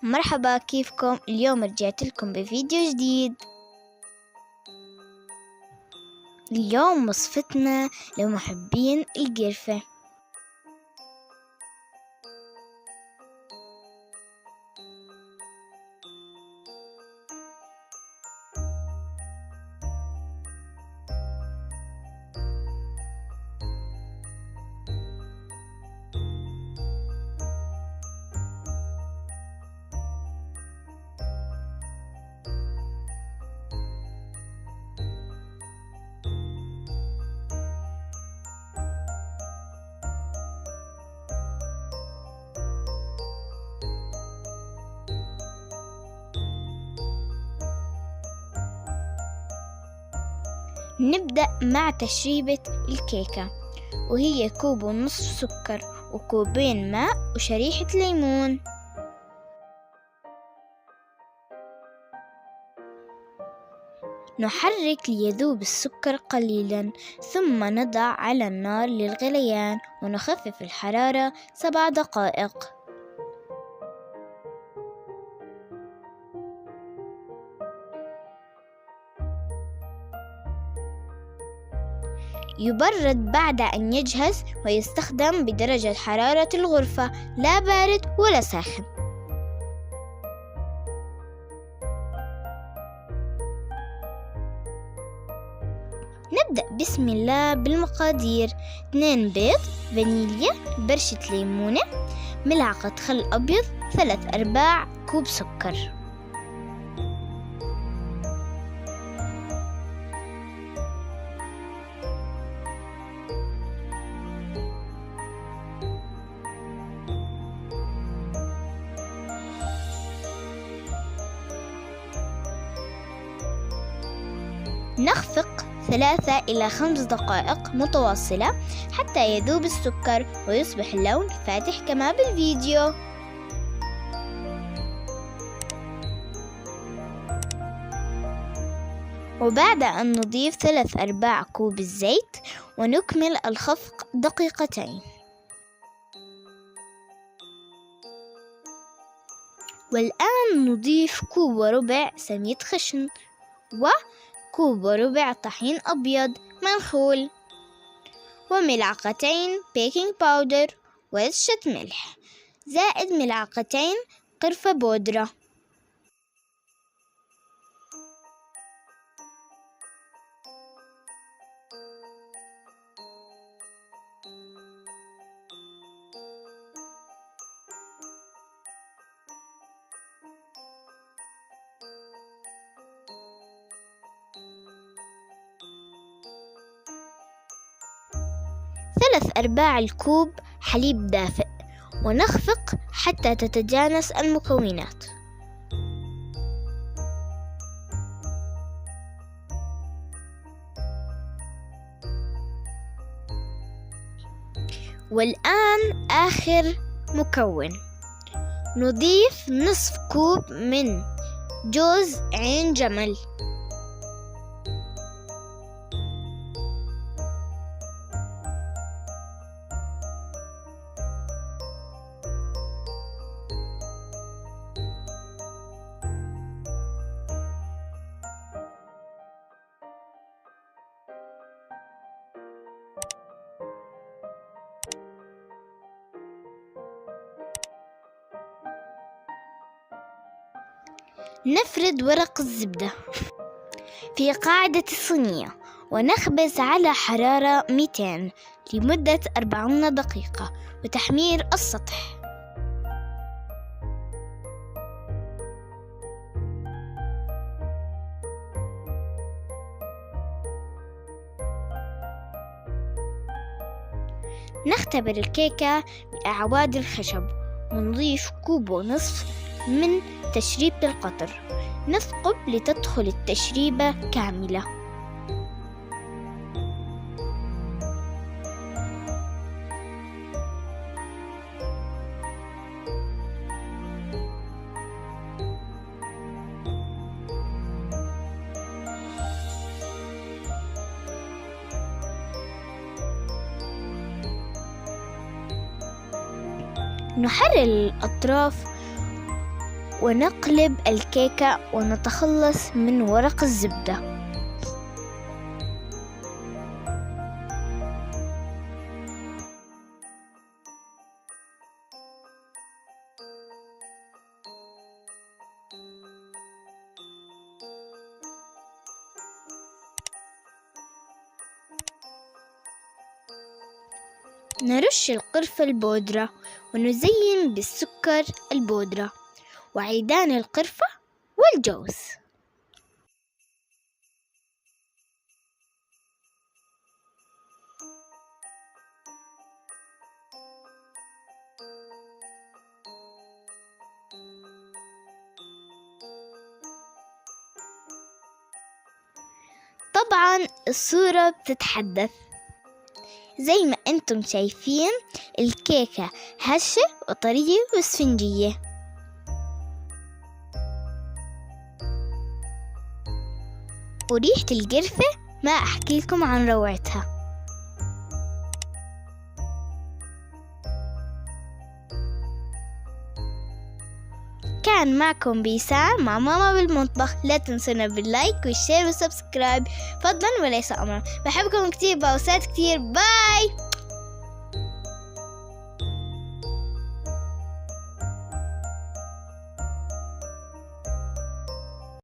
مرحبا، كيفكم؟ اليوم رجعت لكم بفيديو جديد. اليوم وصفتنا لمحبين القرفة. نبدأ مع تشريبة الكيكة، وهي كوب ونصف سكر وكوبين ماء وشريحة ليمون. نحرك ليذوب السكر قليلا، ثم نضع على النار للغليان ونخفف الحرارة 7 دقائق. يبرد بعد أن يجهز، ويستخدم بدرجة حرارة الغرفة، لا بارد ولا ساخن. نبدأ بسم الله بالمقادير: 2 بيض، فانيليا، برشة ليمونة، ملعقة خل أبيض، 3/4 كوب سكر. نخفق 3 إلى 5 دقائق متواصلة حتى يذوب السكر ويصبح اللون فاتح كما بالفيديو. وبعد أن نضيف 3/4 كوب الزيت ونكمل الخفق دقيقتين. والآن نضيف 1.25 كوب سميد خشن وكوب وربع طحين أبيض منخول، وملعقتين بيكنج باودر ورشة ملح، زائد ملعقتين قرفة بودرة. ثلاث-أرباع الكوب حليب دافئ، ونخفق حتى تتجانس المكونات. والآن آخر مكون، نضيف نصف كوب من جوز عين جمل. نفرد ورق الزبدة في قاعدة الصينية ونخبز على حرارة 200 لمدة 40 دقيقة وتحمير السطح. نختبر الكيكة بأعواد الخشب ونضيف 1.5 كوب من تشريبة القطر، نثقب لتدخل التشريبة كاملة. نحرر الأطراف ونقلب الكيكة ونتخلص من ورق الزبدة. نرش القرفة البودرة ونزين بالسكر البودرة وعيدان القرفة والجوز. طبعا الصورة بتتحدث. زي ما انتم شايفين الكيكة هشة وطرية واسفنجية. وريحة القرفة ما أحكي لكم عن روعتها. كان معكم بيسان مع ماما بالمطبخ. لا تنسونا باللايك والشير والسبسكرايب فضلا وليس أمرا. بحبكم كتير، باوسات كتير. باي.